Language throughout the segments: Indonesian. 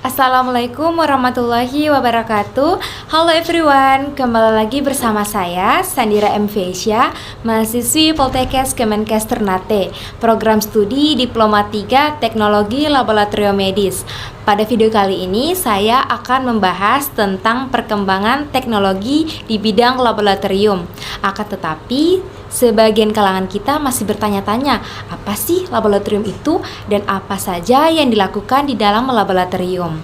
Assalamualaikum warahmatullahi wabarakatuh. Halo everyone, kembali lagi bersama saya Sandira M. Vesya, mahasiswi Poltekkes Kemenkes Ternate, program studi Diploma 3 Teknologi Laboratorium Medis. Pada video kali ini saya akan membahas tentang perkembangan teknologi di bidang laboratorium. Akan tetapi, sebagian kalangan kita masih bertanya-tanya, apa sih laboratorium itu dan apa saja yang dilakukan di dalam laboratorium?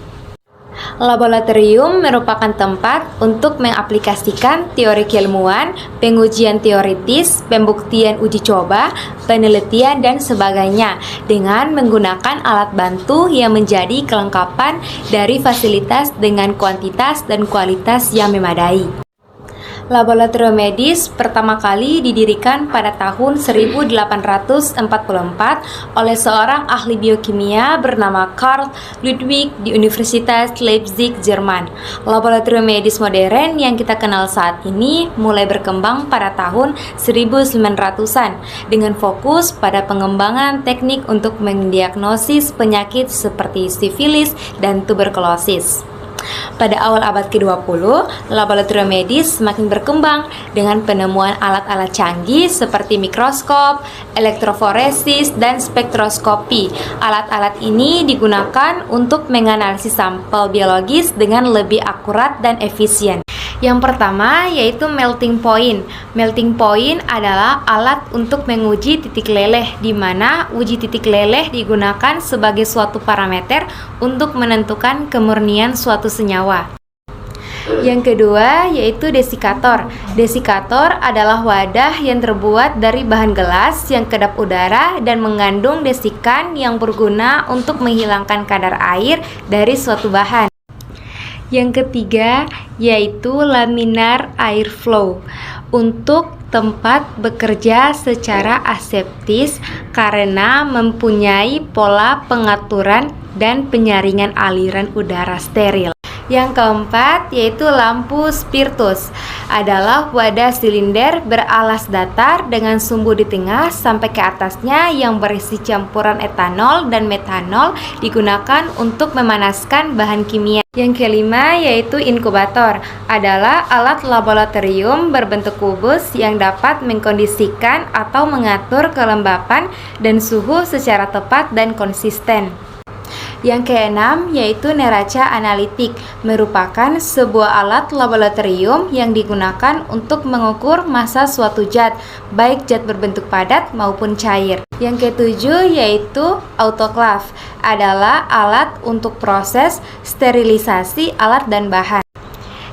Laboratorium merupakan tempat untuk mengaplikasikan teori keilmuan, pengujian teoritis, pembuktian uji coba, penelitian, dan sebagainya dengan menggunakan alat bantu yang menjadi kelengkapan dari fasilitas dengan kuantitas dan kualitas yang memadai. Laboratorium medis pertama kali didirikan pada tahun 1844 oleh seorang ahli biokimia bernama Karl Ludwig di Universitas Leipzig, Jerman. Laboratorium medis modern yang kita kenal saat ini mulai berkembang pada tahun 1900-an dengan fokus pada pengembangan teknik untuk mendiagnosis penyakit seperti sifilis dan tuberkulosis. Pada awal abad ke-20, laboratorium medis semakin berkembang dengan penemuan alat-alat canggih seperti mikroskop, elektroforesis, dan spektroskopi. Alat-alat ini digunakan untuk menganalisis sampel biologis dengan lebih akurat dan efisien. Yang pertama yaitu melting point. Melting point adalah alat untuk menguji titik leleh, di mana uji titik leleh digunakan sebagai suatu parameter untuk menentukan kemurnian suatu senyawa. Yang kedua yaitu desikator. Desikator adalah wadah yang terbuat dari bahan gelas yang kedap udara dan mengandung desikan yang berguna untuk menghilangkan kadar air dari suatu bahan. Yang ketiga yaitu laminar airflow, untuk tempat bekerja secara aseptis karena mempunyai pola pengaturan dan penyaringan aliran udara steril. Yang keempat yaitu lampu spiritus, adalah wadah silinder beralas datar dengan sumbu di tengah sampai ke atasnya yang berisi campuran etanol dan metanol, digunakan untuk memanaskan bahan kimia. Yang kelima yaitu inkubator, adalah alat laboratorium berbentuk kubus yang dapat mengkondisikan atau mengatur kelembapan dan suhu secara tepat dan konsisten. Yang keenam yaitu neraca analitik, merupakan sebuah alat laboratorium yang digunakan untuk mengukur massa suatu zat, baik zat berbentuk padat maupun cair. Yang ketujuh yaitu autoklaf, adalah alat untuk proses sterilisasi alat dan bahan.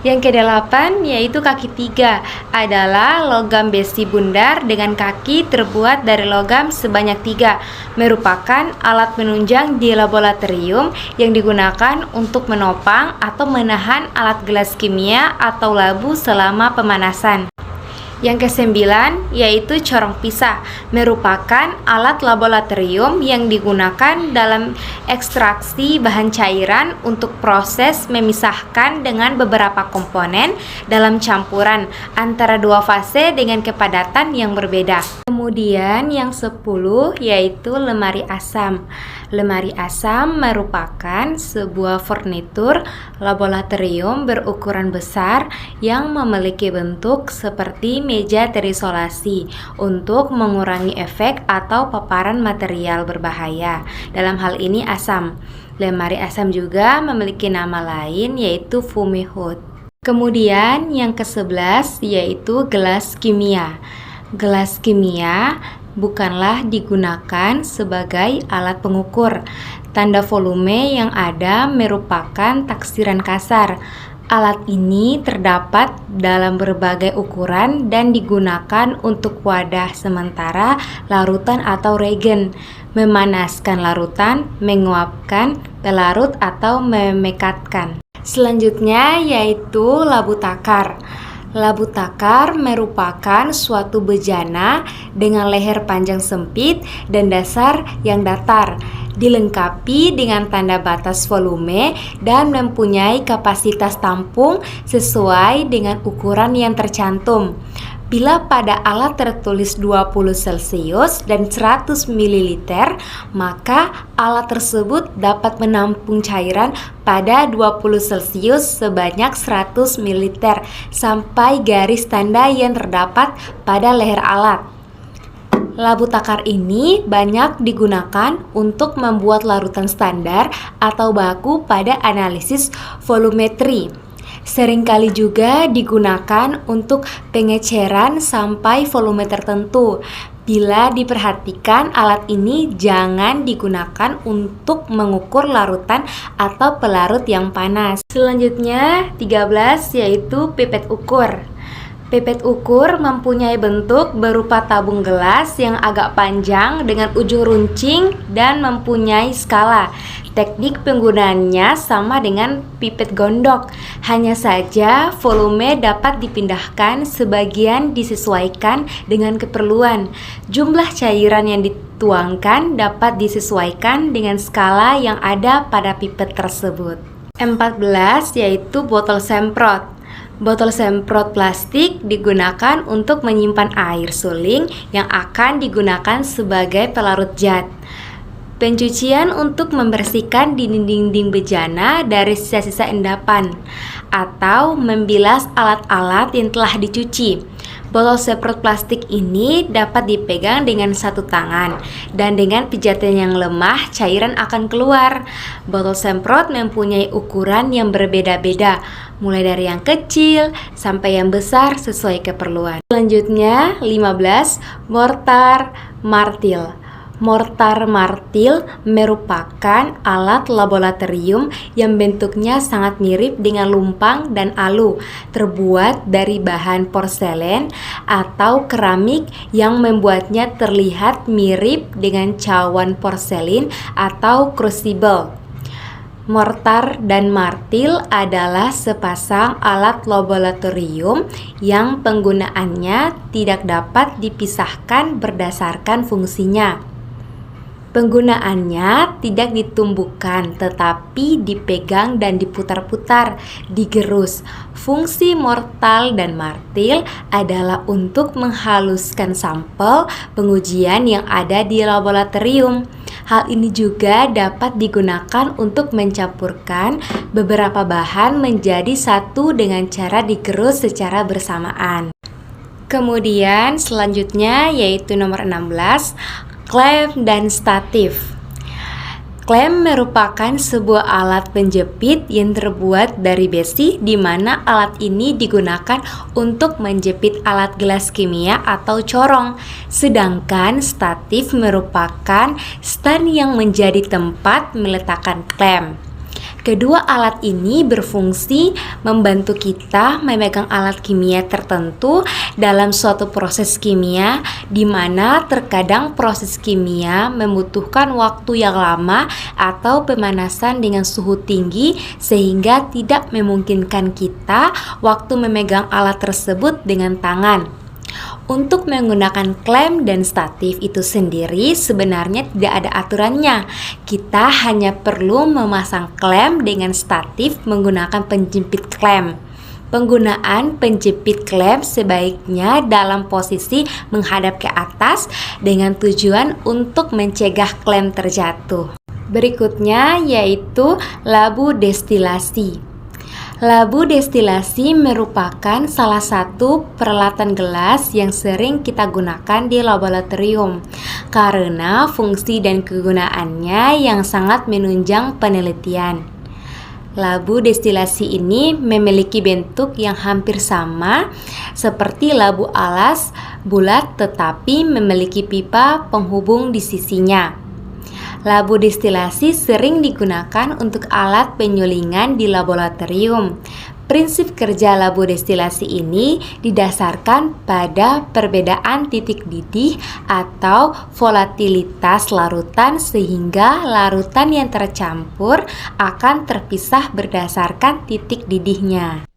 Yang kedelapan yaitu kaki tiga, adalah logam besi bundar dengan kaki terbuat dari logam sebanyak 3, merupakan alat penunjang di laboratorium yang digunakan untuk menopang atau menahan alat gelas kimia atau labu selama pemanasan. Yang kesembilan yaitu corong pisah, merupakan alat laboratorium yang digunakan dalam ekstraksi bahan cairan untuk proses memisahkan dengan beberapa komponen dalam campuran antara dua fase dengan kepadatan yang berbeda. Kemudian yang 10 yaitu lemari asam. Lemari asam merupakan sebuah furnitur laboratorium berukuran besar yang memiliki bentuk seperti meja terisolasi untuk mengurangi efek atau paparan material berbahaya. Dalam hal ini asam. Lemari asam juga memiliki nama lain yaitu foamy hood. Kemudian yang ke-11 yaitu gelas kimia. Gelas kimia bukanlah digunakan sebagai alat pengukur. Tanda volume yang ada merupakan taksiran kasar. Alat ini terdapat dalam berbagai ukuran dan digunakan untuk wadah sementara larutan atau regen, memanaskan larutan, menguapkan, pelarut atau memekatkan. Selanjutnya yaitu labu takar. Labu takar merupakan suatu bejana dengan leher panjang sempit dan dasar yang datar, dilengkapi dengan tanda batas volume dan mempunyai kapasitas tampung sesuai dengan ukuran yang tercantum. Bila pada alat tertulis 20 Celcius dan 100 ml, maka alat tersebut dapat menampung cairan pada 20 Celcius sebanyak 100 ml sampai garis tanda yang terdapat pada leher alat. Labu takar ini banyak digunakan untuk membuat larutan standar atau baku pada analisis volumetri. Seringkali juga digunakan untuk pengeceran sampai volume tertentu. Bila diperhatikan, alat ini jangan digunakan untuk mengukur larutan atau pelarut yang panas. Selanjutnya 13 yaitu pipet ukur. Pipet ukur mempunyai bentuk berupa tabung gelas yang agak panjang dengan ujung runcing dan mempunyai skala. Teknik penggunaannya sama dengan pipet gondok, hanya saja volume dapat dipindahkan, sebagian disesuaikan dengan keperluan. Jumlah cairan yang dituangkan dapat disesuaikan dengan skala yang ada pada pipet tersebut. 14 yaitu botol semprot. Botol semprot plastik digunakan untuk menyimpan air suling yang akan digunakan sebagai pelarut zat. Pencucian untuk membersihkan dinding-dinding bejana dari sisa-sisa endapan atau membilas alat-alat yang telah dicuci. Botol semprot plastik ini dapat dipegang dengan satu tangan dan dengan pijatan yang lemah cairan akan keluar. Botol semprot mempunyai ukuran yang berbeda-beda, mulai dari yang kecil sampai yang besar sesuai keperluan. Selanjutnya 15 mortar martil. Mortar martil merupakan alat laboratorium yang bentuknya sangat mirip dengan lumpang dan alu, terbuat dari bahan porselen atau keramik yang membuatnya terlihat mirip dengan cawan porselin atau crucible. Mortar dan martil adalah sepasang alat laboratorium yang penggunaannya tidak dapat dipisahkan berdasarkan fungsinya. Penggunaannya tidak ditumbuhkan tetapi dipegang dan diputar-putar, digerus. Fungsi mortar dan martil adalah untuk menghaluskan sampel pengujian yang ada di laboratorium. Hal ini juga dapat digunakan untuk mencampurkan beberapa bahan menjadi satu dengan cara digerus secara bersamaan. Kemudian selanjutnya yaitu nomor 16, klem dan statif. Klem merupakan sebuah alat penjepit yang terbuat dari besi, di mana alat ini digunakan untuk menjepit alat gelas kimia atau corong. Sedangkan statif merupakan stand yang menjadi tempat meletakkan klem. Kedua alat ini berfungsi membantu kita memegang alat kimia tertentu dalam suatu proses kimia, di mana terkadang proses kimia membutuhkan waktu yang lama atau pemanasan dengan suhu tinggi sehingga tidak memungkinkan kita waktu memegang alat tersebut dengan tangan. Untuk menggunakan klem dan statif itu sendiri sebenarnya tidak ada aturannya. Kita hanya perlu memasang klem dengan statif menggunakan penjepit klem. Penggunaan penjepit klem sebaiknya dalam posisi menghadap ke atas dengan tujuan untuk mencegah klem terjatuh. Berikutnya yaitu labu destilasi. Labu destilasi merupakan salah satu peralatan gelas yang sering kita gunakan di laboratorium karena fungsi dan kegunaannya yang sangat menunjang penelitian. Labu destilasi ini memiliki bentuk yang hampir sama seperti labu alas, bulat tetapi memiliki pipa penghubung di sisinya. Labu destilasi sering digunakan untuk alat penyulingan di laboratorium. Prinsip kerja labu destilasi ini didasarkan pada perbedaan titik didih atau volatilitas larutan sehingga larutan yang tercampur akan terpisah berdasarkan titik didihnya.